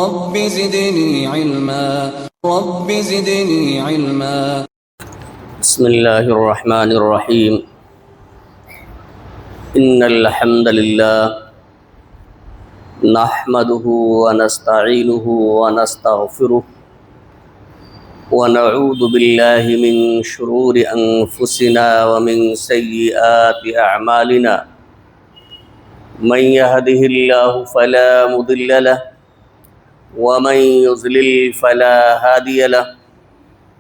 رب زدني علما رب زدني علما. بسم الله الرحمن الرحيم. إن الحمد لله نحمده ونستعينه ونستغفره ونعوذ بالله من شرور أنفسنا ومن سيئات أعمالنا. من يهده الله فلا مضل له ومن يضلل فلا هادي له.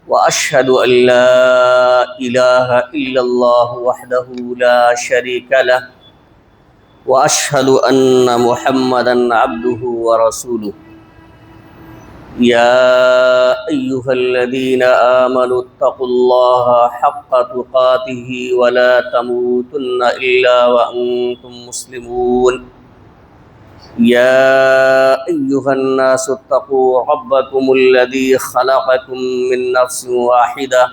وأشهد أن لا إله إلا الله وحده لا شريك له وأشهد أن محمدا عبده ورسوله. يا أيها الذين آمنوا اتقوا الله حق تقاته ولا تموتن إلا وأنتم مسلمون. يا أيها الناس اتقوا ربكم الذي خلقكم من نفس واحدة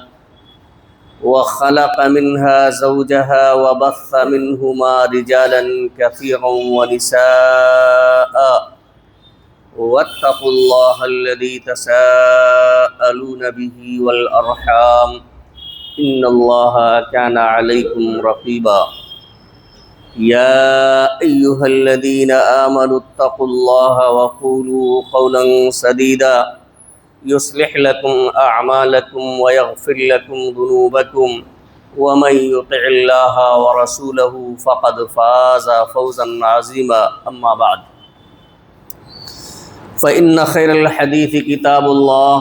وخلق منها زوجها وبث منهما رجالا كثيرا ونساء. واتقوا الله الذي تساءلون به والأرحام إن الله كان عليكم رقيبا. يا أيها الذين آمنوا اتقوا الله وقولوا قولا سديدا يصلح لكم أعمالكم ويغفر لكم ذنوبكم ومن يطع الله ورسوله فقد فاز فوزا عظيما. أما بعد فإن خير الحديث كتاب الله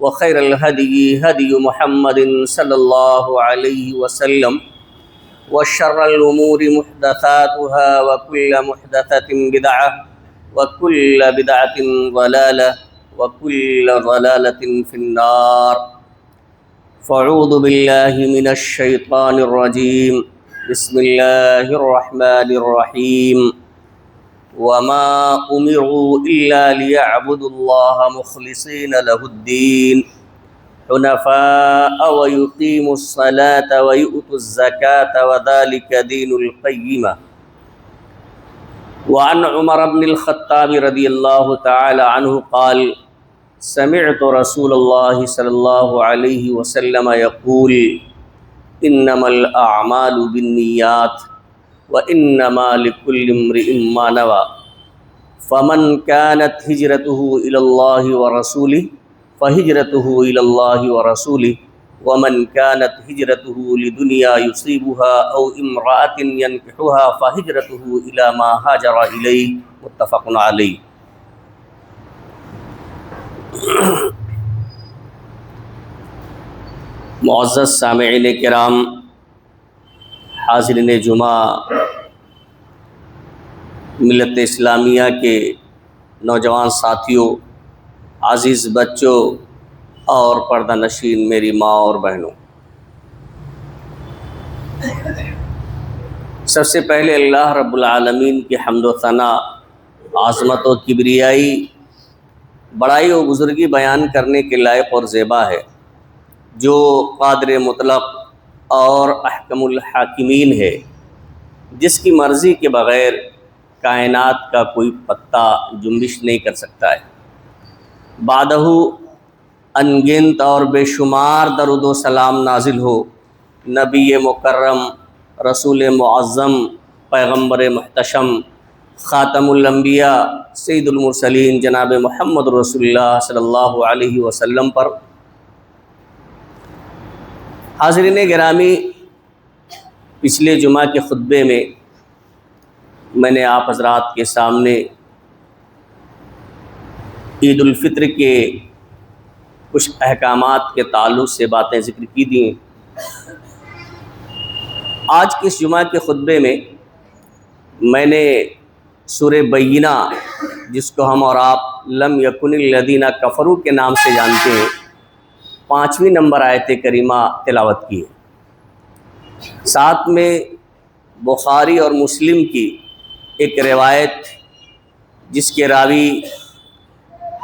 وخير الهدي هدي محمد صلى الله عليه وسلم وشر الأمور محدثاتها وكل محدثة بدعة وكل بدعة ضلالة وكل ضلالة في النار. فاعوذ بالله من الشيطان الرجيم. بسم الله الرحمن الرحيم. وما أمروا إلا ليعبدوا الله مخلصين له الدين حنفاء ويقيموا الصلاة ويؤتوا الزكاة وذلك دين القيمة. وعن عمر بن الخطاب رضي الله تعالى عنه قال سمعت رسول الله صلى الله عليه وسلم يقول إنما الأعمال بالنيات وإنما لكل امرئ ما نوى. فمن كانت هجرته إلى الله ورسوله فهجرته إلى الله ورسوله ومن كانت هجرته لدنيا يصيبها أو امرأة ينكحها فهجرته إلى ما هاجر إليه. متفق عليه. معزز سامعین کرام، حاضرین جمعہ، ملت اسلامیہ کے نوجوان ساتھیوں، عزیز بچوں اور پردہ نشین میری ماں اور بہنوں، سب سے پہلے اللہ رب العالمین کی حمد و ثنا، عظمت و کبریائی، بڑائی و بزرگی بیان کرنے کے لائق اور زیبا ہے، جو قادر مطلق اور احکم الحاکمین ہے، جس کی مرضی کے بغیر کائنات کا کوئی پتا جنبش نہیں کر سکتا ہے۔ بعدہ انگنت اور بے شمار درود و سلام نازل ہو نبی مکرم، رسول معظم، پیغمبر محتشم، خاتم الانبیاء، سید المرسلین جناب محمد رسول اللہ صلی اللہ علیہ وسلم پر۔ حاضرین گرامی، پچھلے جمعہ کے خطبے میں نے آپ حضرات کے سامنے عید الفطر کے کچھ احکامات کے تعلق سے باتیں ذکر کی دیں۔ آج کے اس جمعہ کے خطبے میں نے سورہ بینہ، جس کو ہم اور آپ لم یکن الذین کفروا کے نام سے جانتے ہیں، 5ویں نمبر آیت کریمہ تلاوت کی ہے۔ ساتھ میں بخاری اور مسلم کی ایک روایت، جس کے راوی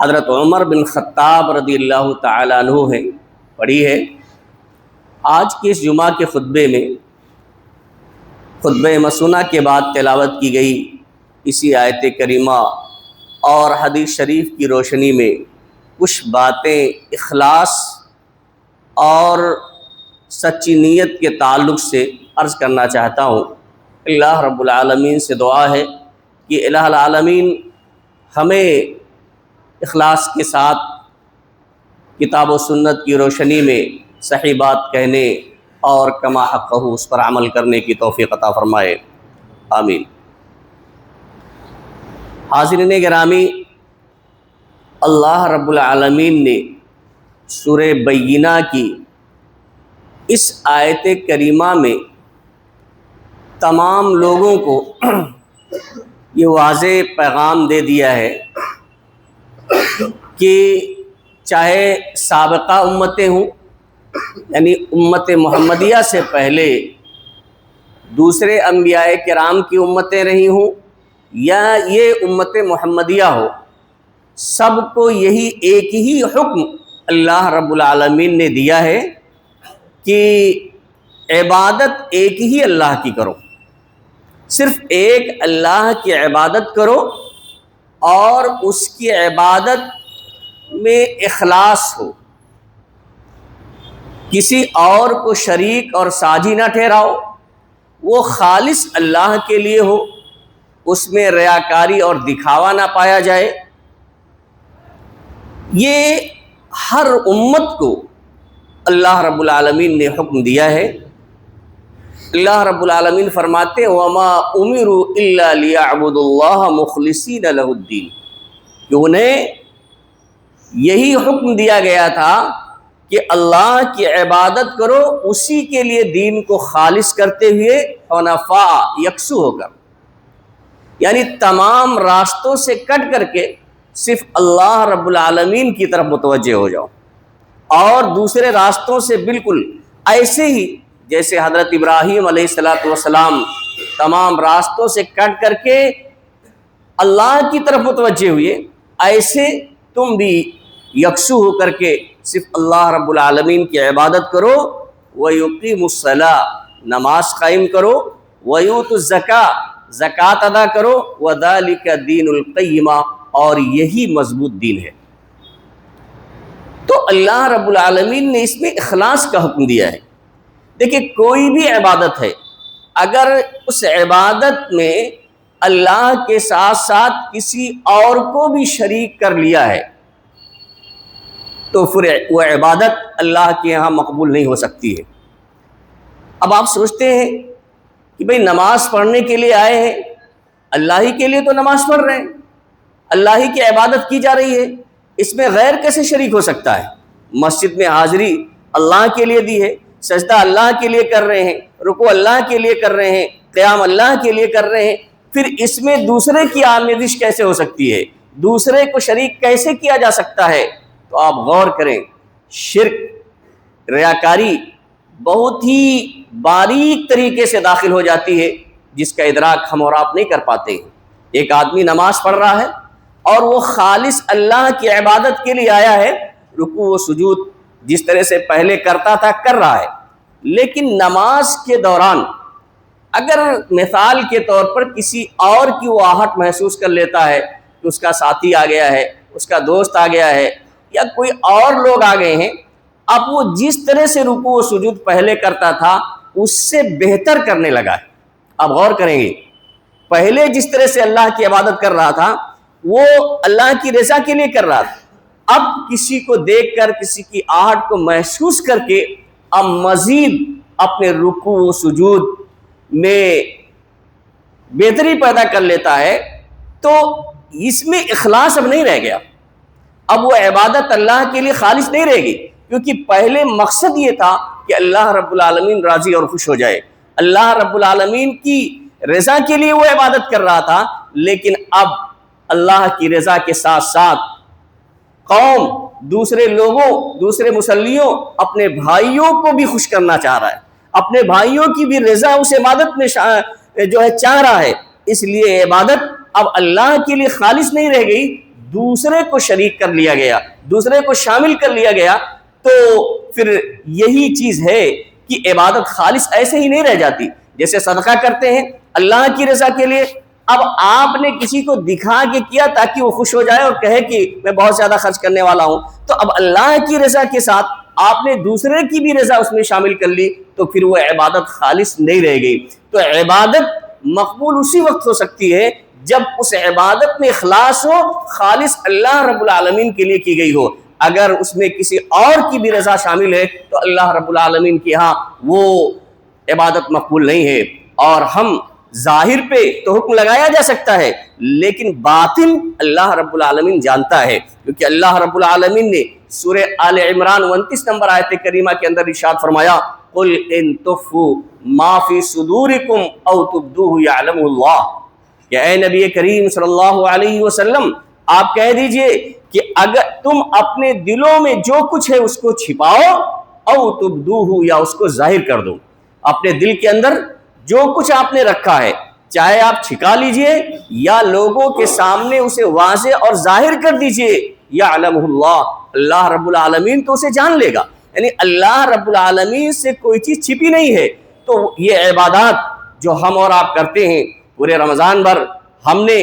حضرت عمر بن خطاب رضی اللہ تعالیٰ عنہ ہیں، پڑھی ہے۔ آج کے اس جمعہ کے خطبے میں خطبہ مسونہ کے بعد تلاوت کی گئی اسی آیت کریمہ اور حدیث شریف کی روشنی میں کچھ باتیں اخلاص اور سچی نیت کے تعلق سے عرض کرنا چاہتا ہوں۔ اللہ رب العالمین سے دعا ہے کہ الہ العالمین ہمیں اخلاص کے ساتھ کتاب و سنت کی روشنی میں صحیح بات کہنے اور کما حقہ اس پر عمل کرنے کی توفیق عطا فرمائے، آمین۔ حاضرین گرامی، اللہ رب العالمین نے سورہ بینہ کی اس آیت کریمہ میں تمام لوگوں کو یہ واضح پیغام دے دیا ہے کہ چاہے سابقہ امتیں ہوں، یعنی امت محمدیہ سے پہلے دوسرے انبیاء کرام کی امتیں رہی ہوں یا یہ امت محمدیہ ہو، سب کو یہی ایک ہی حکم اللہ رب العالمین نے دیا ہے کہ عبادت ایک ہی اللہ کی کرو، صرف ایک اللہ کی عبادت کرو اور اس کی عبادت میں اخلاص ہو، کسی اور کو شریک اور ساجی نہ ٹھہراؤ، وہ خالص اللہ کے لیے ہو، اس میں ریاکاری اور دکھاوا نہ پایا جائے۔ یہ ہر امت کو اللہ رب العالمین نے حکم دیا ہے۔ اللہ رب العالمین فرماتے ہیں وَمَا أُمِرُوا إِلَّا لِيَعْبُدُوا اللَّهَ مُخْلِصِينَ لَهُ الدِّينَ، کہ انہیں یہی حکم دیا گیا تھا کہ اللہ کی عبادت کرو، اسی کے لیے دین کو خالص کرتے ہوئے حنفاء یکسو ہو کر، یعنی تمام راستوں سے کٹ کر کے صرف اللہ رب العالمین کی طرف متوجہ ہو جاؤ، اور دوسرے راستوں سے بالکل ایسے ہی جیسے حضرت ابراہیم علیہ السلام تمام راستوں سے کٹ کر کے اللہ کی طرف متوجہ ہوئے، ایسے تم بھی یکسو ہو کر کے صرف اللہ رب العالمین کی عبادت کرو، وَيُقِيمُ الصَّلَاةَ نماز قائم کرو، وَيُؤْتُ الزَّكَاةَ زکوٰۃ ادا کرو، وَذَلِكَ دِينُ الْقَيِّمَةِ اور یہی مضبوط دین ہے۔ تو اللہ رب العالمین نے اس میں اخلاص کا حکم دیا ہے۔ دیکھیں، کوئی بھی عبادت ہے، اگر اس عبادت میں اللہ کے ساتھ ساتھ کسی اور کو بھی شریک کر لیا ہے تو پھر وہ عبادت اللہ کے یہاں مقبول نہیں ہو سکتی ہے۔ اب آپ سوچتے ہیں کہ بھئی نماز پڑھنے کے لیے آئے ہیں، اللہ ہی کے لیے تو نماز پڑھ رہے ہیں، اللہ ہی کی عبادت کی جا رہی ہے، اس میں غیر کیسے شریک ہو سکتا ہے؟ مسجد میں حاضری اللہ کے لیے دی ہے، سجدہ اللہ کے لیے کر رہے ہیں، رکوع اللہ کے لیے کر رہے ہیں، قیام اللہ کے لیے کر رہے ہیں، پھر اس میں دوسرے کی آمیزش کیسے ہو سکتی ہے؟ دوسرے کو شریک کیسے کیا جا سکتا ہے؟ تو آپ غور کریں، شرک، ریاکاری بہت ہی باریک طریقے سے داخل ہو جاتی ہے، جس کا ادراک ہم اور آپ نہیں کر پاتے ہیں۔ ایک آدمی نماز پڑھ رہا ہے اور وہ خالص اللہ کی عبادت کے لیے آیا ہے، رکوع و سجود جس طرح سے پہلے کرتا تھا کر رہا ہے، لیکن نماز کے دوران اگر مثال کے طور پر کسی اور کی وہ آہٹ محسوس کر لیتا ہے کہ اس کا ساتھی آ گیا ہے، اس کا دوست آ گیا ہے، یا کوئی اور لوگ آ گئے ہیں، اب وہ جس طرح سے رکوع و سجود پہلے کرتا تھا اس سے بہتر کرنے لگا ہے۔ اب غور کریں گے، پہلے جس طرح سے اللہ کی عبادت کر رہا تھا وہ اللہ کی رضا کے لیے کر رہا تھا، اب کسی کو دیکھ کر، کسی کی آہٹ کو محسوس کر کے اب مزید اپنے رکوع و سجود میں بہتری پیدا کر لیتا ہے، تو اس میں اخلاص اب نہیں رہ گیا، اب وہ عبادت اللہ کے لیے خالص نہیں رہے گی، کیونکہ پہلے مقصد یہ تھا کہ اللہ رب العالمین راضی اور خوش ہو جائے، اللہ رب العالمین کی رضا کے لیے وہ عبادت کر رہا تھا، لیکن اب اللہ کی رضا کے ساتھ ساتھ قوم، دوسرے لوگوں، دوسرے مسلیوں، اپنے بھائیوں کو بھی خوش کرنا چاہ رہا ہے، اپنے بھائیوں کی بھی رضا اس عبادت میں جو ہے چاہ رہا ہے، اس لیے عبادت اب اللہ کے لیے خالص نہیں رہ گئی، دوسرے کو شریک کر لیا گیا، دوسرے کو شامل کر لیا گیا۔ تو پھر یہی چیز ہے کہ عبادت خالص ایسے ہی نہیں رہ جاتی، جیسے صدقہ کرتے ہیں اللہ کی رضا کے لیے، اب آپ نے کسی کو دکھا کے کیا تاکہ وہ خوش ہو جائے اور کہے کہ میں بہت زیادہ خرچ کرنے والا ہوں، تو اب اللہ کی رضا کے ساتھ آپ نے دوسرے کی بھی رضا اس میں شامل کر لی، تو پھر وہ عبادت خالص نہیں رہ گئی۔ تو عبادت مقبول اسی وقت ہو سکتی ہے جب اس عبادت میں اخلاص ہو، خالص اللہ رب العالمین کے لیے کی گئی ہو۔ اگر اس میں کسی اور کی بھی رضا شامل ہے تو اللہ رب العالمین کے ہاں وہ عبادت مقبول نہیں ہے۔ اور ہم ظاہر پہ تو حکم لگایا جا سکتا ہے، لیکن باطن اللہ رب العالمین جانتا ہے، کیونکہ اللہ رب العالمین نے سورہ آل عمران 29 نمبر آیت کریمہ کے اندر ارشاد فرمایا، قل ان تخفوا ما فی صدورکم او تبدوہ یعلمہ اللہ، کہ اے نبی کریم صلی اللہ علیہ وسلم آپ کہہ دیجئے کہ اگر تم اپنے دلوں میں جو کچھ ہے اس کو چھپاؤ، او تبدوہ یا اس کو ظاہر کر دو، اپنے دل کے اندر جو کچھ آپ نے رکھا ہے چاہے آپ چھپا لیجئے یا لوگوں کے سامنے اسے واضح اور ظاہر کر دیجئے، یعلمہ اللہ، اللہ رب العالمین تو اسے جان لے گا۔ یعنی اللہ رب العالمین سے کوئی چیز چھپی نہیں ہے۔ تو یہ عبادات جو ہم اور آپ کرتے ہیں، پورے رمضان بھر ہم نے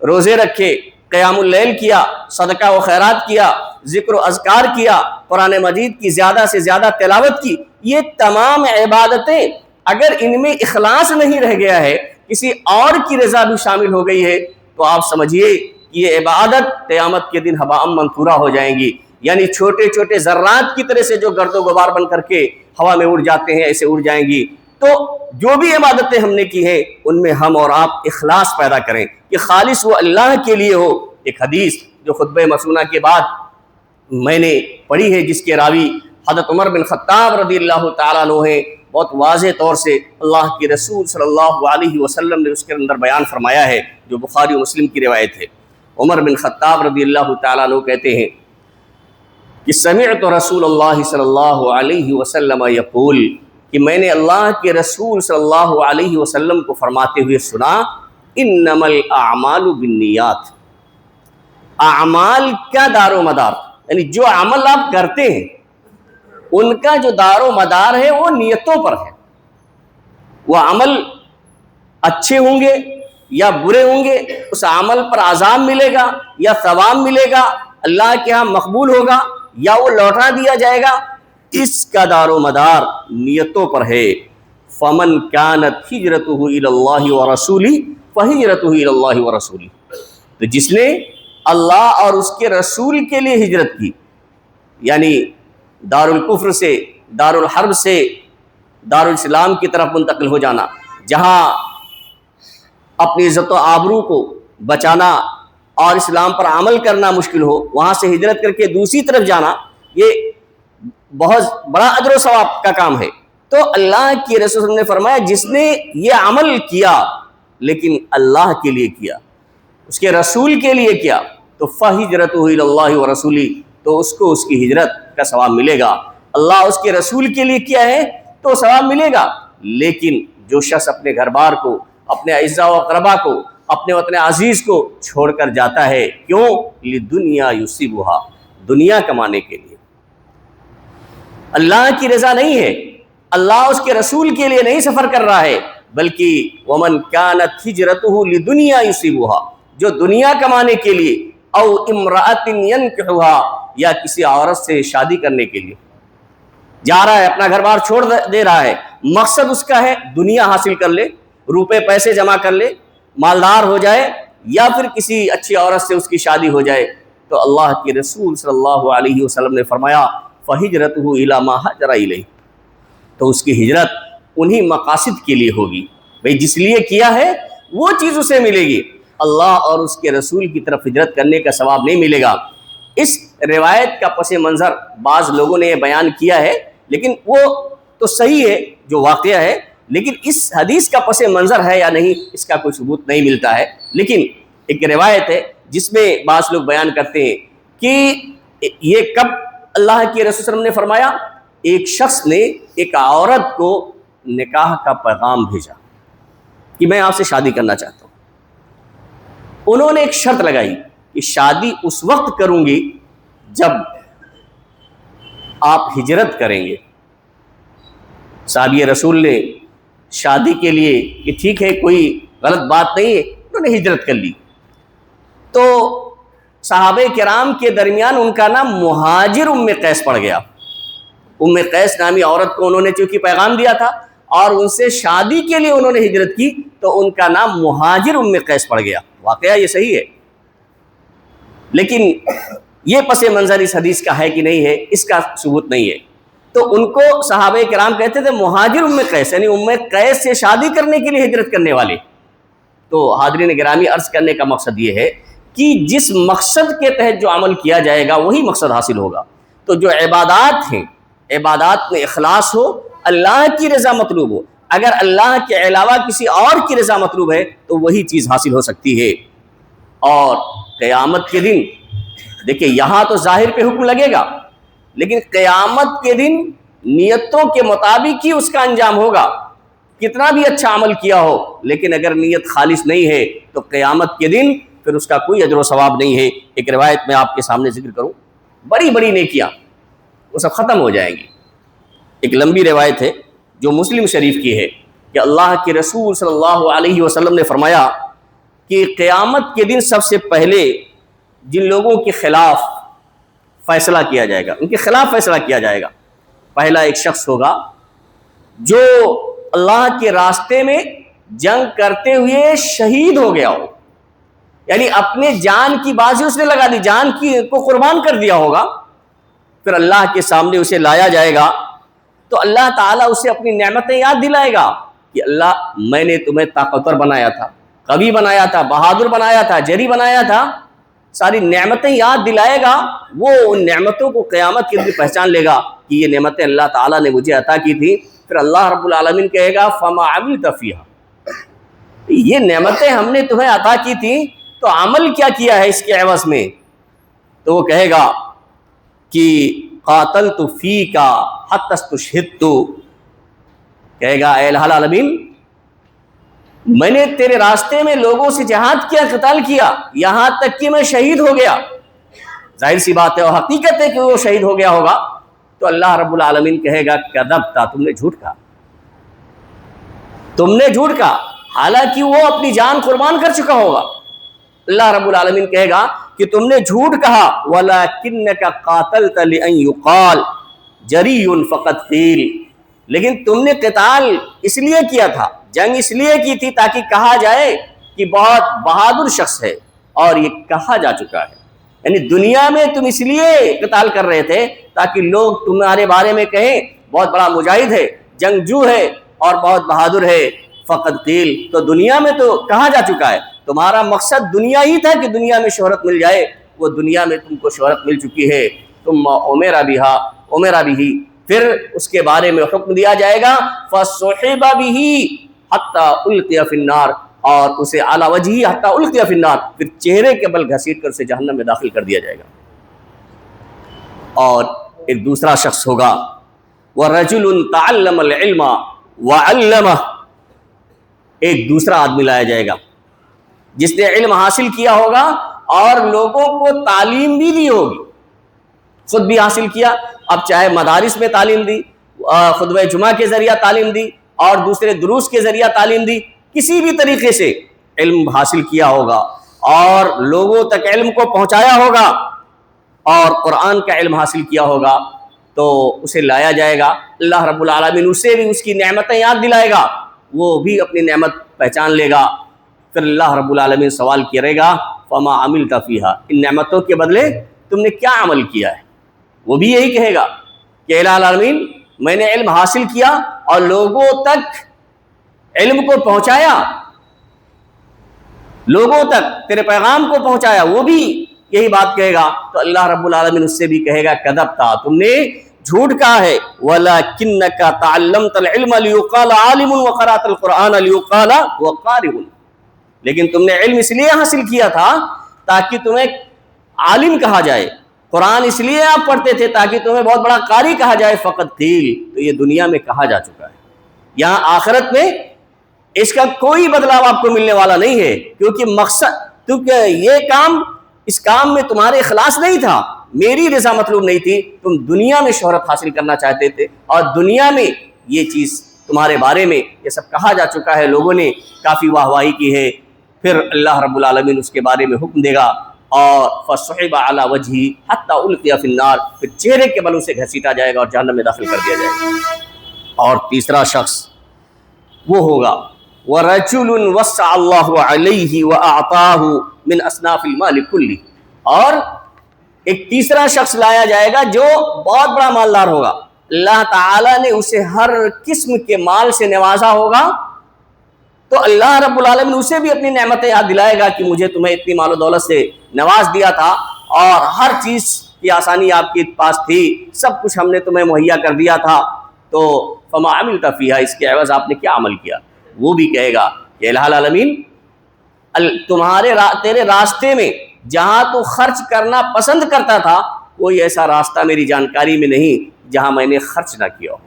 روزے رکھے، قیام اللیل کیا، صدقہ و خیرات کیا، ذکر و اذکار کیا، قرآن مجید کی زیادہ سے زیادہ تلاوت کی، یہ تمام عبادتیں اگر ان میں اخلاص نہیں رہ گیا ہے، کسی اور کی رضا بھی شامل ہو گئی ہے، تو آپ سمجھیے کہ یہ عبادت قیامت کے دن ہباء منثورا ہو جائیں گی۔ یعنی چھوٹے چھوٹے ذرات کی طرح سے جو گرد و غبار بن کر کے ہوا میں اڑ جاتے ہیں، ایسے اڑ جائیں گی۔ تو جو بھی عبادتیں ہم نے کی ہیں ان میں ہم اور آپ اخلاص پیدا کریں کہ خالص وہ اللہ کے لیے ہو۔ ایک حدیث جو خطبہ مسنونہ کے بعد میں نے پڑھی ہے، جس کے راوی حضرت عمر بن خطاب رضی اللہ تعالیٰ عنہ ہیں، بہت واضح طور سے اللہ کے رسول صلی اللہ علیہ وسلم نے اس کے اندر بیان فرمایا ہے، جو بخاری و مسلم کی روایت ہے۔ عمر بن خطاب رضی اللہ تعالیٰ عنہ کہتے ہیں کہ سمعت رسول اللہ صلی اللہ علیہ وسلم یقول، کہ میں نے اللہ کے رسول صلی اللہ علیہ وسلم کو فرماتے ہوئے سنا، انما الاعمال بالنیات، اعمال کا دار و مدار، یعنی جو عمل آپ کرتے ہیں ان کا جو دار و مدار ہے وہ نیتوں پر ہے۔ وہ عمل اچھے ہوں گے یا برے ہوں گے، اس عمل پر عذاب ملے گا یا ثواب ملے گا، اللہ کے ہاں مقبول ہوگا یا وہ لوٹا دیا جائے گا، اس کا دار و مدار نیتوں پر ہے۔ فمن كانت ہجرته الى اللہ ورسولہ فہجرته الى اللہ ورسولہ، تو جس نے اللہ اور اس کے رسول کے لیے ہجرت کی، یعنی دار الکفر سے، دار الحرب سے دار الاسلام کی طرف منتقل ہو جانا، جہاں اپنی عزت و آبرو کو بچانا اور اسلام پر عمل کرنا مشکل ہو، وہاں سے ہجرت کر کے دوسری طرف جانا، یہ بہت بڑا اجر و ثواب کا کام ہے۔ تو اللہ کی رسول نے فرمایا جس نے یہ عمل کیا لیکن اللہ کے لیے کیا، اس کے رسول کے لیے کیا، تو فہجرتہ الی اللہ ورسولہ، تو اس کو اس کی ہجرت کا ثواب ملے گا۔ اللہ اس کے رسول کے لیے کیا ہے تو ثواب ملے گا۔ لیکن جو شخص اپنے گھر بار کو، اپنے اعزاء و اقربا کو، اپنے وطن عزیز کو چھوڑ کر جاتا ہے، کیوں؟ لدنیا یصیبھا، دنیا کمانے کے لیے، اللہ کی رضا نہیں ہے، اللہ اس کے رسول کے لیے نہیں سفر کر رہا ہے، بلکہ ومن كانت ہجرتہ لدنیا یصیبھا، جو دنیا کمانے کے لیے، او امرأۃ ینکحھا، یا کسی عورت سے شادی کرنے کے لیے جا رہا ہے، اپنا گھر بار چھوڑ دے رہا ہے، مقصد اس کا ہے دنیا حاصل کر لے، روپے پیسے جمع کر لے، مالدار ہو جائے، یا پھر کسی اچھی عورت سے اس کی شادی ہو جائے، تو اللہ کے رسول صلی اللہ علیہ وسلم نے فرمایا فہجرتہ الی ما ہاجر الیہ، تو اس کی ہجرت انہی مقاصد کے لیے ہوگی۔ بھئی جس لیے کیا ہے وہ چیز اسے ملے گی، اللہ اور اس کے رسول کی طرف ہجرت کرنے کا ثواب نہیں ملے گا۔ اس روایت کا پس منظر بعض لوگوں نے یہ بیان کیا ہے، لیکن وہ تو صحیح ہے جو واقعہ ہے، لیکن اس حدیث کا پس منظر ہے یا نہیں اس کا کوئی ثبوت نہیں ملتا ہے۔ لیکن ایک روایت ہے جس میں بعض لوگ بیان کرتے ہیں کہ یہ کب اللہ کے رسول صلی اللہ علیہ وسلم نے فرمایا، ایک شخص نے ایک عورت کو نکاح کا پیغام بھیجا کہ میں آپ سے شادی کرنا چاہتا ہوں۔ انہوں نے ایک شرط لگائی کہ شادی اس وقت کروں گی جب آپ ہجرت کریں گے۔ صحابی رسول نے شادی کے لیے کہ ٹھیک ہے کوئی غلط بات نہیں ہے، انہوں نے ہجرت کر لی. تو صحابہ کرام کے درمیان ان کا نام مہاجر ام قیس پڑ گیا. ام قیس نامی عورت کو انہوں نے چونکہ پیغام دیا تھا اور ان سے شادی کے لیے انہوں نے ہجرت کی، تو ان کا نام مہاجر ام قیس پڑ گیا. واقعہ یہ صحیح ہے، لیکن یہ پس منظر اس حدیث کا ہے کہ نہیں ہے، اس کا ثبوت نہیں ہے. تو ان کو صحابہ کرام کہتے تھے مہاجر ام قیس، یعنی ام قیس سے شادی کرنے کے لیے ہجرت کرنے والے. تو حاضرین گرامی، عرض کرنے کا مقصد یہ ہے کہ جس مقصد کے تحت جو عمل کیا جائے گا وہی مقصد حاصل ہوگا. تو جو عبادات ہیں، عبادات میں اخلاص ہو، اللہ کی رضا مطلوب ہو. اگر اللہ کے علاوہ کسی اور کی رضا مطلوب ہے تو وہی چیز حاصل ہو سکتی ہے. اور قیامت کے دن دیکھیں، یہاں تو ظاہر پہ حکم لگے گا، لیکن قیامت کے دن نیتوں کے مطابق ہی اس کا انجام ہوگا. کتنا بھی اچھا عمل کیا ہو، لیکن اگر نیت خالص نہیں ہے تو قیامت کے دن پھر اس کا کوئی اجر و ثواب نہیں ہے. ایک روایت میں آپ کے سامنے ذکر کروں، بڑی بڑی نیکیاں وہ سب ختم ہو جائیں گی. ایک لمبی روایت ہے جو مسلم شریف کی ہے کہ اللہ کے رسول صلی اللہ علیہ وسلم نے فرمایا کہ قیامت کے دن سب سے پہلے جن لوگوں کے خلاف فیصلہ کیا جائے گا، ان کے خلاف فیصلہ کیا جائے گا، پہلا ایک شخص ہوگا جو اللہ کے راستے میں جنگ کرتے ہوئے شہید ہو گیا ہو، یعنی اپنے جان کی بازی اس نے لگا دی، جان کو قربان کر دیا ہوگا. پھر اللہ کے سامنے اسے لایا جائے گا تو اللہ تعالیٰ اسے اپنی نعمتیں یاد دلائے گا کہ اللہ، میں نے تمہیں طاقتور بنایا تھا، قوی بنایا تھا، بہادر بنایا تھا، جری بنایا تھا. ساری نعمتیں یاد دلائے گا. وہ ان نعمتوں کو قیامت کے دن پہچان لے گا کہ یہ نعمتیں اللہ تعالیٰ نے مجھے عطا کی تھی. پھر اللہ رب العالمین کہے گا فما عملت فیہا، یہ نعمتیں ہم نے تمہیں عطا کی تھیں تو عمل کیا کیا ہے اس کے عوض میں؟ تو وہ کہے گا کہ قاتلت فیک حتی استشہدت، کہے گا اے الہ العالمین، میں نے تیرے راستے میں لوگوں سے جہاد کیا، قتال کیا، یہاں تک کہ میں شہید ہو گیا. ظاہر سی بات ہے اور حقیقت ہے کہ وہ شہید ہو گیا ہوگا. تو اللہ رب العالمین کہے گا کذبت، تم نے جھوٹ کہا، تم نے جھوٹ کہا، حالانکہ وہ اپنی جان قربان کر چکا ہوگا. اللہ رب العالمین کہے گا کہ تم نے جھوٹ کہا، وَلَكِنَّكَ قَاتَلْتَ لِأَن يُقَالَ جَرِيٌّ فَقَدْ قِيلَ، لیکن تم نے قتال اس لیے کیا تھا، جنگ اس لیے کی تھی تاکہ کہا جائے کہ بہت بہادر شخص ہے، اور یہ کہا جا چکا ہے. یعنی دنیا میں تم اس لیے قتال کر رہے تھے تاکہ لوگ تمہارے بارے میں کہیں بہت بڑا مجاہد ہے، جنگجو ہے اور بہت بہادر ہے. فقد قیل، تو دنیا میں تو کہا جا چکا ہے. تمہارا مقصد دنیا ہی تھا کہ دنیا میں شہرت مل جائے، وہ دنیا میں تم کو شہرت مل چکی ہے. ثم امر بہ، پھر اس کے بارے میں حکم دیا جائے گا فصحب بہ حتی القی فی النار، اور اسے علی وجہہ حتی القی فی النار، پھر چہرے کے بل گھسیٹ کر اسے جہنم میں داخل کر دیا جائے گا. اور ایک دوسرا شخص ہوگا وَرَجُلٌ تَعَلَّمَ الْعِلْمَ وَعَلَّمَهُ، ایک دوسرا آدمی لایا جائے گا جس نے علم حاصل کیا ہوگا اور لوگوں کو تعلیم بھی دی ہوگی، خود بھی حاصل کیا. اب چاہے مدارس میں تعلیم دی، خطبہ جمعہ کے ذریعہ تعلیم دی، اور دوسرے دروس کے ذریعہ تعلیم دی، کسی بھی طریقے سے علم حاصل کیا ہوگا اور لوگوں تک علم کو پہنچایا ہوگا اور قرآن کا علم حاصل کیا ہوگا، تو اسے لایا جائے گا. اللہ رب العالمین اسے بھی اس کی نعمتیں یاد دلائے گا، وہ بھی اپنی نعمت پہچان لے گا. پھر اللہ رب العالمین سوال کرے گا فما عملت فیہا، ان نعمتوں کے بدلے تم نے کیا عمل کیا ہے؟ وہ بھی یہی کہے گا کہ الہ العالمین، میں نے علم حاصل کیا اور لوگوں تک علم کو پہنچایا، لوگوں تک تیرے پیغام کو پہنچایا، وہ بھی یہی بات کہے گا. تو اللہ رب العالمین اس سے بھی کہے گا کذبت، تم نے جھوٹ کہا ہے. وَلَكِنَّكَ تَعَلَّمْتَ الْعِلْمَ لِيُقَالَ عَالِمٌ وَقَرَأْتَ الْقُرْآنَ لِيُقَالَ وَقَارِئٌ، لیکن تم نے علم اس لیے حاصل کیا تھا تاکہ تمہیں عالم کہا جائے، قرآن اس لیے آپ پڑھتے تھے تاکہ تمہیں بہت بڑا قاری کہا جائے. فقط قیل، تو یہ دنیا میں کہا جا چکا ہے. یہاں آخرت میں اس کا کوئی بدلاؤ آپ کو ملنے والا نہیں ہے، کیونکہ یہ کام، اس کام میں تمہارے اخلاص نہیں تھا، میری رضا مطلوب نہیں تھی. تم دنیا میں شہرت حاصل کرنا چاہتے تھے اور دنیا میں یہ چیز تمہارے بارے میں یہ سب کہا جا چکا ہے، لوگوں نے کافی واہ واہی کی ہے۔ پھر اللہ رب العالمین اس کے بارے میں حکم دے گا، اور فَصُحِبَ عَلَى وَجْهِهِ حَتَّى أُلْقِيَ فِي النَّارِ، پھر چہرے کے بل اسے گھسیٹا جائے گا اور جہنم میں داخل کر دیا جائے گا۔ اور تیسرا شخص وہ ہوگا وَرَجُلٌ وَسَّعَ اللَّهُ عَلَيْهِ وَأَعْطَاهُ مِنْ أَصْنَافِ الْمَالِ كُلِّهِ، اور ایک تیسرا شخص لایا جائے گا جو بہت بڑا مالدار ہوگا، اللہ تعالیٰ نے اسے ہر قسم کے مال سے نوازا ہوگا، تو اللہ رب العالمین اسے بھی اپنی نعمتیں یاد دلائے گا کہ مجھے تمہیں اتنی مال و دولت سے نواز دیا تھا، اور ہر چیز کی آسانی آپ کے پاس تھی، سب کچھ ہم نے تمہیں مہیا کر دیا تھا، تو فما عملت فیہا، اس کے عوض آپ نے کیا عمل کیا؟ وہ بھی کہے گا کہ الہ العالمین تیرے راستے میں جہاں تو خرچ کرنا پسند کرتا تھا، کوئی ایسا راستہ میری جانکاری میں نہیں جہاں میں نے خرچ نہ کیا ہو،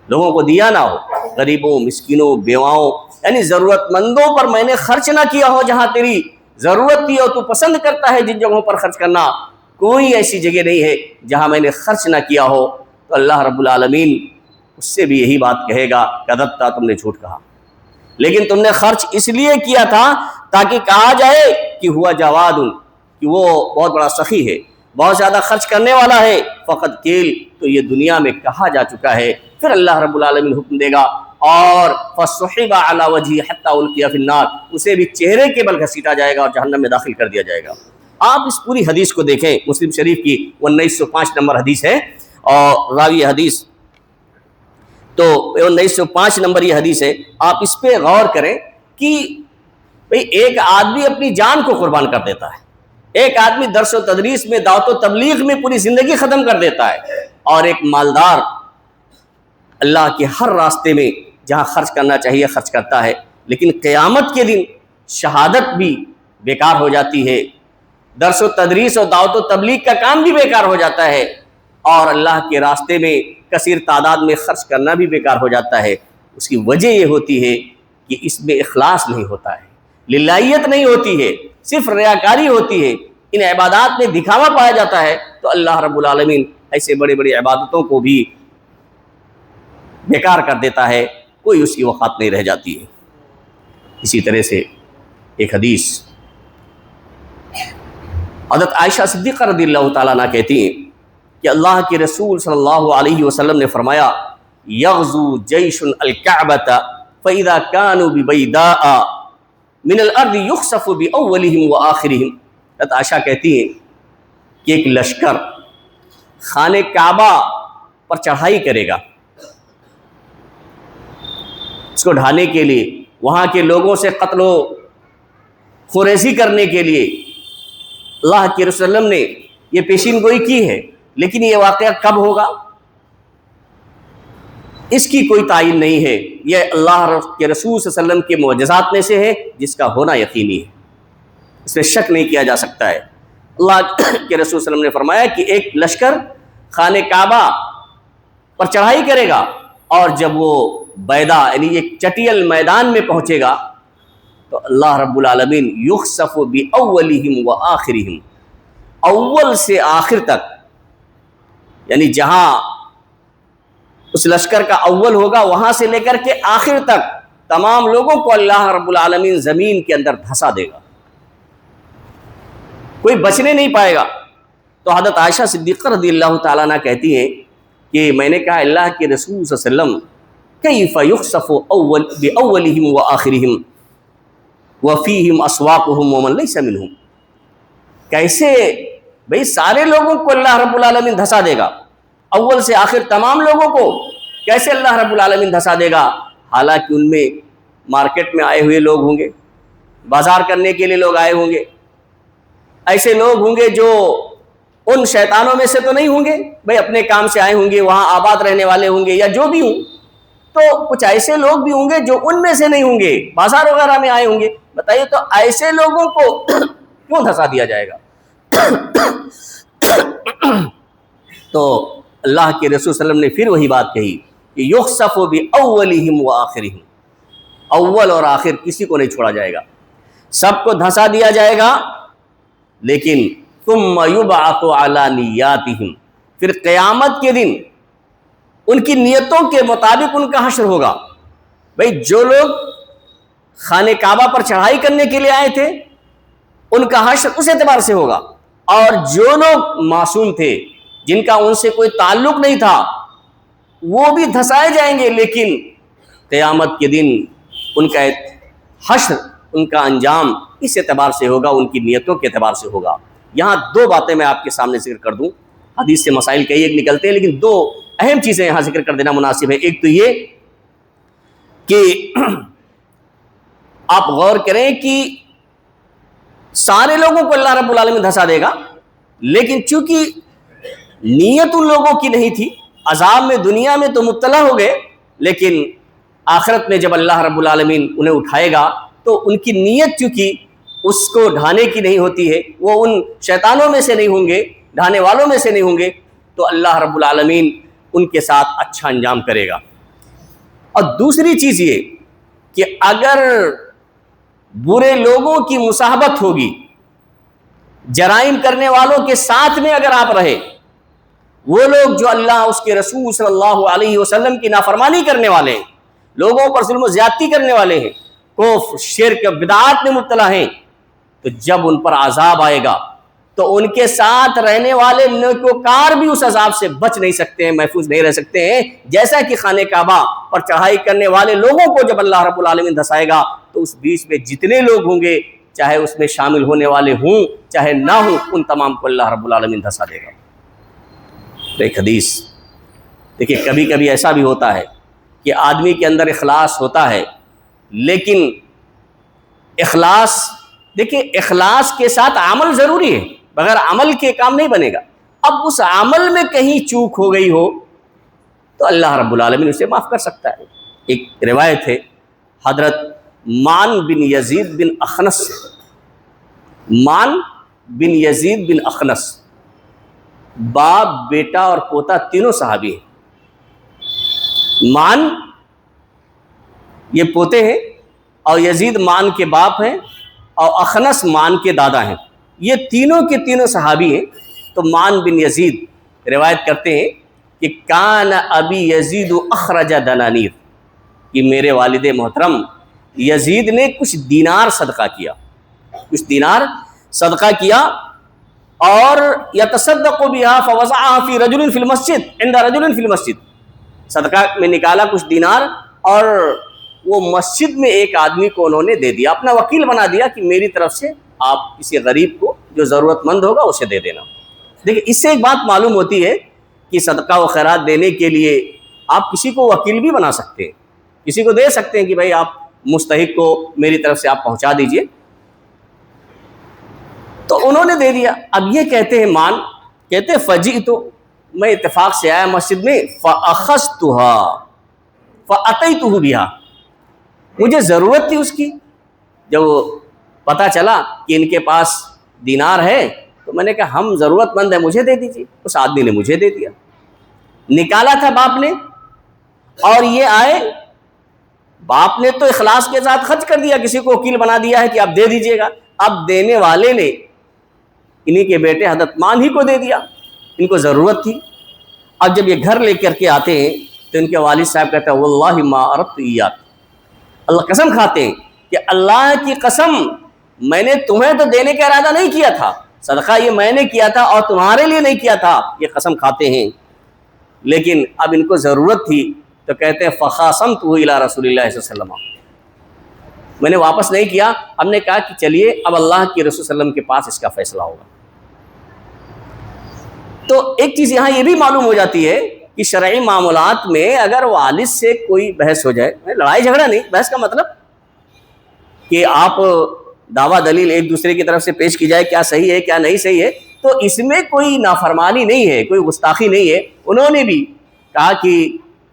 لوگوں کو دیا نہ ہو، غریبوں، مسکینوں، بیواؤں، یعنی ضرورت مندوں پر میں نے خرچ نہ کیا ہو، جہاں تیری ضرورت تھی اور تو پسند کرتا ہے جن جگہوں پر خرچ کرنا، کوئی ایسی جگہ نہیں ہے جہاں میں نے خرچ نہ کیا ہو۔ تو اللہ رب العالمین اس سے بھی یہی بات کہے گا، کذبتا، تم نے جھوٹ کہا، لیکن تم نے خرچ اس لیے کیا تھا تاکہ کہا جائے کہ ہوا جواد، کہ وہ بہت بڑا سخی ہے، بہت زیادہ خرچ کرنے والا ہے، فقط کیل، تو یہ دنیا میں کہا جا چکا ہے۔ پھر اللہ رب العالمین حکم دے گا، اور فَصُحِبَ عَلَى وَجْهِهِ حَتَّى أُلْقِيَ فِي النَّارِ، اسے بھی چہرے کے بل گھسیٹا جائے گا اور جہنم میں داخل کر دیا جائے گا۔ آپ اس پوری حدیث کو دیکھیں، مسلم شریف کی 1905 نمبر حدیث ہے، اور راوی حدیث تو 1905 نمبر یہ حدیث ہے، آپ اس پہ غور کریں کہ بھئی ایک آدمی اپنی جان کو قربان کر دیتا ہے، ایک آدمی درس و تدریس میں، دعوت و تبلیغ میں پوری زندگی ختم کر دیتا ہے، اور ایک مالدار اللہ کے ہر راستے میں جہاں خرچ کرنا چاہیے خرچ کرتا ہے، لیکن قیامت کے دن شہادت بھی بیکار ہو جاتی ہے، درس و تدریس اور دعوت و تبلیغ کا کام بھی بیکار ہو جاتا ہے، اور اللہ کے راستے میں کثیر تعداد میں خرچ کرنا بھی بیکار ہو جاتا ہے۔ اس کی وجہ یہ ہوتی ہے کہ اس میں اخلاص نہیں ہوتا ہے، للہیت نہیں ہوتی ہے، صرف ریاکاری ہوتی ہے، ان عبادات میں دکھاوا پایا جاتا ہے، تو اللہ رب العالمین ایسے بڑے بڑے عبادتوں کو بھی بیکار کر دیتا ہے، کوئی اس کی وقت نہیں رہ جاتی ہے۔ اسی طرح سے ایک حدیث حضرت عائشہ صدیقہ رضی اللہ تعالیٰ عنہ کہتی ہیں کہ اللہ کے رسول صلی اللہ علیہ وسلم نے فرمایا، یغزو جیش الکعبۃ فاذا كانوا ببیداء من الارض یخسف باولہم وآخرہم۔ حضرت عائشہ کہتی ہیں کہ ایک لشکر خانہ کعبہ پر چڑھائی کرے گا، اس کو ڈھانے کے لیے، وہاں کے لوگوں سے قتل و خوریزی کرنے کے لیے اللہ کے رسول صلی اللہ علیہ وسلم نے یہ پیشین گوئی کی ہے، لیکن یہ واقعہ کب ہوگا اس کی کوئی تعین نہیں ہے، یہ اللہ کے رسول صلی اللہ علیہ وسلم کے معجزات میں سے ہے جس کا ہونا یقینی ہے، اس میں شک نہیں کیا جا سکتا ہے۔ اللہ کے رسول صلی اللہ علیہ وسلم نے فرمایا کہ ایک لشکر خانہ کعبہ پر چڑھائی کرے گا، اور جب وہ بیدا یعنی ایک چٹیل میدان میں پہنچے گا تو اللہ رب العالمین یخسف باولہم وآخرہم، اول سے آخر تک، یعنی جہاں اس لشکر کا اول ہوگا وہاں سے لے کر کے آخر تک تمام لوگوں کو اللہ رب العالمین زمین کے اندر دھسا دے گا، کوئی بچنے نہیں پائے گا۔ تو حضرت عائشہ صدیقہ رضی اللہ تعالیٰ عنہ کہتی ہیں کہ میں نے کہا اللہ کے رسول صلی اللہ علیہ وسلم کیف یخسف باولہم وآخرہم وفیہم اسواقہم ومن لیس منہم، کیسے بھئی سارے لوگوں کو اللہ رب العالمین دھسا دے گا، اول سے آخر تمام لوگوں کو کیسے اللہ رب العالمین دھسا دے گا، حالانکہ ان میں مارکیٹ میں آئے ہوئے لوگ ہوں گے، بازار کرنے کے لیے لوگ آئے ہوں گے، ایسے لوگ ہوں گے جو ان شیطانوں میں سے تو نہیں ہوں گے، بھئی اپنے کام سے آئے ہوں گے، وہاں آباد رہنے والے ہوں گے یا جو بھی ہوں، تو کچھ ایسے لوگ بھی ہوں گے جو ان میں سے نہیں ہوں گے، بازار وغیرہ میں آئے ہوں گے۔ بتائیے تو ایسے لوگوں کو کیوں دھسا دیا جائے گا؟ تو اللہ کے رسول صلی اللہ علیہ وسلم نے پھر وہی بات کہی کہ یخسف باولہم وآخرہم، اول اور آخر کسی کو نہیں چھوڑا جائے گا، سب کو دھسا دیا جائے گا، لیکن ثم یبعث علی نیاتہم، پھر قیامت کے دن ان کی نیتوں کے مطابق ان کا حشر ہوگا، بھئی جو لوگ خانہ کعبہ پر چڑھائی کرنے کے لیے آئے تھے ان کا حشر اس اعتبار سے ہوگا، اور جو لوگ معصوم تھے جن کا ان سے کوئی تعلق نہیں تھا وہ بھی دھسائے جائیں گے، لیکن قیامت کے دن ان کا حشر، ان کا انجام اس اعتبار سے ہوگا، ان کی نیتوں کے اعتبار سے ہوگا۔ یہاں دو باتیں میں آپ کے سامنے ذکر کر دوں، حدیث سے مسائل کئی ایک نکلتے ہیں لیکن دو اہم چیزیں یہاں ذکر کر دینا مناسب ہے۔ ایک تو یہ کہ آپ غور کریں کہ سارے لوگوں کو اللہ رب العالمین دھسا دے گا، لیکن چونکہ نیت ان لوگوں کی نہیں تھی، عذاب میں دنیا میں تو مبتلا ہو گئے، لیکن آخرت میں جب اللہ رب العالمین انہیں اٹھائے گا تو ان کی نیت چونکہ اس کو ڈھانے کی نہیں ہوتی ہے، وہ ان شیطانوں میں سے نہیں ہوں گے، ڈھانے والوں میں سے نہیں ہوں گے، تو اللہ رب العالمین ان کے ساتھ اچھا انجام کرے گا۔ اور دوسری چیز یہ کہ اگر برے لوگوں کی مصاحبت ہوگی، جرائم کرنے والوں کے ساتھ میں اگر آپ رہے، وہ لوگ جو اللہ اس کے رسول صلی اللہ علیہ وسلم کی نافرمانی کرنے والے ہیں، لوگوں پر ظلم و زیادتی کرنے والے ہیں، کفر، شرک، بدعات میں مبتلا ہیں، تو جب ان پر عذاب آئے گا تو ان کے ساتھ رہنے والے نیکوکار بھی اس عذاب سے بچ نہیں سکتے ہیں، محفوظ نہیں رہ سکتے ہیں، جیسا کہ خانہ کعبہ پر چڑھائی کرنے والے لوگوں کو جب اللہ رب العالمین دھسائے گا تو اس بیچ میں جتنے لوگ ہوں گے، چاہے اس میں شامل ہونے والے ہوں چاہے نہ ہوں، ان تمام کو اللہ رب العالمین دھسا دے گا۔ ایک حدیث دیکھیے، کبھی کبھی ایسا بھی ہوتا ہے کہ آدمی کے اندر اخلاص ہوتا ہے، لیکن اخلاص، دیکھیے اخلاص کے ساتھ عمل ضروری ہے، بغیر عمل کے کام نہیں بنے گا۔ اب اس عمل میں کہیں چوک ہو گئی ہو تو اللہ رب العالمین اسے معاف کر سکتا ہے۔ ایک روایت ہے حضرت مان بن یزید بن اخنس، مان بن یزید بن اخنس، باپ، بیٹا اور پوتا تینوں صحابی ہیں۔ مان یہ پوتے ہیں اور یزید مان کے باپ ہیں اور اخنس مان کے دادا ہیں، یہ تینوں کے تینوں صحابی ہیں۔ تو مان بن یزید روایت کرتے ہیں کہ کان ابی یزید اخرج دنانیر، کہ میرے والد محترم یزید نے کچھ دینار صدقہ کیا، کچھ دینار صدقہ کیا، اور یتصدق بها فوضعها في رجل في المسجد عند رجل في المسجد، صدقہ میں نکالا کچھ دینار اور وہ مسجد میں ایک آدمی کو انہوں نے دے دیا، اپنا وکیل بنا دیا کہ میری طرف سے آپ کسی غریب کو جو ضرورت مند ہوگا اسے دے دینا۔ دیکھیں اس سے ایک بات معلوم ہوتی ہے کہ صدقہ و خیرات دینے کے لیے آپ کسی کو وکیل بھی بنا سکتے ہیں، کسی کو دے سکتے ہیں کہ بھائی آپ مستحق کو میری طرف سے آپ پہنچا دیجئے، تو انہوں نے دے دیا۔ اب یہ کہتے ہیں مان، کہتے ہیں فجئت، میں اتفاق سے آیا مسجد میں، فاخذتها فاتیتہ بها، مجھے ضرورت تھی اس کی، جب پتہ چلا کہ ان کے پاس دینار ہے تو میں نے کہا ہم ضرورت مند ہیں، مجھے دے دیجیے۔ اس آدمی نے مجھے دے دیا، نکالا تھا باپ نے، اور یہ آئے، باپ نے تو اخلاص کے ساتھ خرچ کر دیا، کسی کو وکیل بنا دیا ہے کہ آپ دے دیجئے گا، اب دینے والے نے انہی کے بیٹے حضرت مان ہی کو دے دیا، ان کو ضرورت تھی۔ اب جب یہ گھر لے کر کے آتے ہیں تو ان کے والد صاحب کہتے ہیں واللہ ما اردت ایاک، اللہ قسم کھاتے ہیں کہ اللہ کی قسم میں نے تمہیں تو دینے کا ارادہ نہیں کیا تھا، صدقہ یہ میں نے کیا تھا اور تمہارے لیے نہیں کیا تھا، یہ قسم کھاتے ہیں، لیکن اب ان کو ضرورت تھی تو کہتے ہیں فخاصمتہ الی رسول اللہ صلی اللہ علیہ وسلم، میں نے واپس نہیں کیا، ہم نے کہا کہ چلیے اب اللہ کے رسول صلی اللہ علیہ وسلم کے پاس اس کا فیصلہ ہوگا۔ تو ایک چیز یہاں یہ بھی معلوم ہو جاتی ہے کہ شرعی معاملات میں اگر والد سے کوئی بحث ہو جائے، لڑائی جھگڑا نہیں، بحث کا مطلب کہ آپ دعویٰ دلیل ایک دوسرے کی طرف سے پیش کی جائے، کیا صحیح ہے کیا نہیں صحیح ہے، تو اس میں کوئی نافرمانی نہیں ہے، کوئی گستاخی نہیں ہے۔ انہوں نے بھی کہا کہ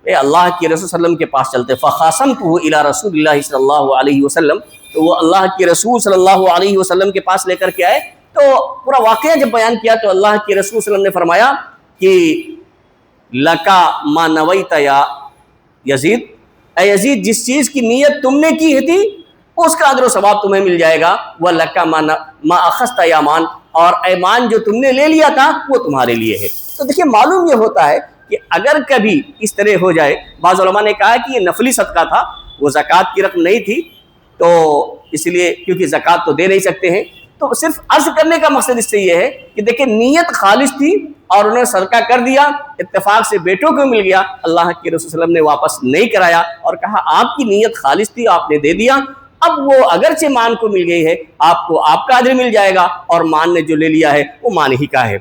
اے اللہ کے رسول صلی اللہ علیہ وسلم کے پاس چلتے، فخاصمتہ الی رسول اللہ صلی اللہ علیہ وسلم، تو وہ اللہ کے رسول صلی اللہ علیہ وسلم کے پاس لے کر کے آئے، تو پورا واقعہ جب بیان کیا تو اللہ کے رسول صلی اللہ علیہ وسلم نے فرمایا کہ لکا ما نویت یا یزید، اے یزید جس چیز کی نیت تم نے کی تھی اس کا اجر و ثواب تمہیں مل جائے گا، وَلَكَ مَا أَخَذْتَ يَا مَان، اور ایمان جو تم نے لے لیا تھا وہ تمہارے لیے ہے۔ تو دیکھیں معلوم یہ ہوتا ہے کہ اگر کبھی اس طرح ہو جائے، بعض علماء نے کہا کہ یہ نفلی صدقہ تھا، وہ زکوٰۃ کی رقم نہیں تھی، تو اس لیے کیونکہ زکوٰۃ تو دے نہیں سکتے ہیں، تو صرف عرض کرنے کا مقصد اس سے یہ ہے کہ دیکھیں نیت خالص تھی اور انہوں نے صدقہ کر دیا، اتفاق سے بیٹوں کو مل گیا، اللہ کے رسول صلی اللہ علیہ وسلم نے واپس نہیں کرایا اور کہا آپ کی نیت خالص تھی، آپ نے دے دیا، اب وہ اگرچہ مان کو مل گئی ہے، آپ کو آپ کا اجر مل جائے گا، اور مان نے جو لے لیا ہے وہ مان ہی کا ہے۔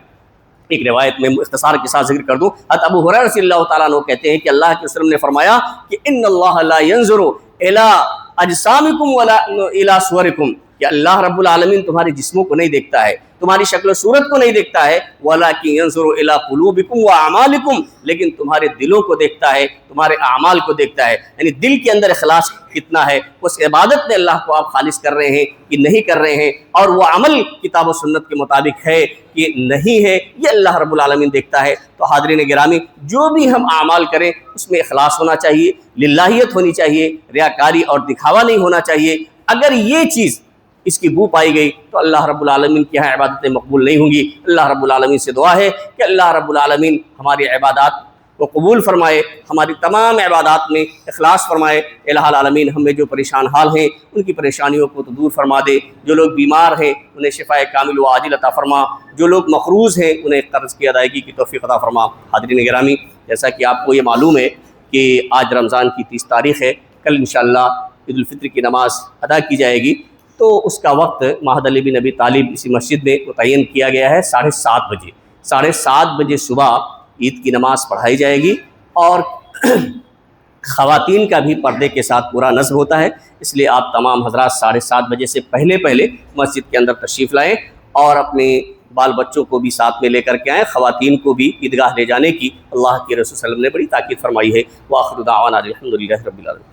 ایک روایت میں اختصار کے ساتھ ذکر کر دوں، حضرت ابو ہریرہ رضی اللہ تعالیٰ عنہ کہتے ہیں کہ اللہ کے وسلم نے فرمایا کہ ان اللہ لا ينظر الى اجسامکم ولا الى صورکم، کہ اللہ رب العالمین تمہارے جسموں کو نہیں دیکھتا ہے، تمہاری شکل و صورت کو نہیں دیکھتا ہے، وَلَكِنْ يَنْظُرُ إِلَىٰ قُلُوبِكُمْ وَأَعْمَالِكُمْ، لیکن تمہارے دلوں کو دیکھتا ہے، تمہارے اعمال کو دیکھتا ہے، یعنی دل کے اندر اخلاص کتنا ہے، اس عبادت میں اللہ کو آپ خالص کر رہے ہیں کہ نہیں کر رہے ہیں، اور وہ عمل کتاب و سنت کے مطابق ہے کہ نہیں ہے، یہ اللہ رب العالمین دیکھتا ہے۔ تو حاضرین گرامی، جو بھی ہم اعمال کریں اس میں اخلاص ہونا چاہیے، للہیت ہونی چاہیے، ریاکاری اور دکھاوا نہیں ہونا چاہیے۔ اگر یہ چیز اس کی بو پائی گئی تو اللہ رب العالمین کی یہاں عبادتیں مقبول نہیں ہوں گی۔ اللہ رب العالمین سے دعا ہے کہ اللہ رب العالمین ہماری عبادات کو قبول فرمائے، ہماری تمام عبادات میں اخلاص فرمائے۔ الہ العالمین ہمیں جو پریشان حال ہیں ان کی پریشانیوں کو تو دور فرما دے، جو لوگ بیمار ہیں انہیں شفائے کامل و عاجل عطا فرما، جو لوگ مقروض ہیں انہیں قرض کی ادائیگی کی توفیق عطا فرما۔ حاضرین گرامی، جیسا کہ آپ کو یہ معلوم ہے کہ آج رمضان کی 30 تاریخ ہے، کل انشاءاللہ عید الفطر کی نماز ادا کی جائے گی، تو اس کا وقت مہد علی بن ابی طالب اسی مسجد میں متعین کیا گیا ہے 7:30 بجے۔ 7:30 بجے صبح عید کی نماز پڑھائی جائے گی، اور خواتین کا بھی پردے کے ساتھ پورا نصب ہوتا ہے، اس لیے آپ تمام حضرات 7:30 بجے سے پہلے مسجد کے اندر تشریف لائیں، اور اپنے بال بچوں کو بھی ساتھ میں لے کر کے آئیں۔ خواتین کو بھی عیدگاہ لے جانے کی اللہ کے رسول صلی اللہ علیہ وسلم نے بڑی تاکید فرمائی ہے۔ وآخر دعوانا الحمدللہ رب العالمین۔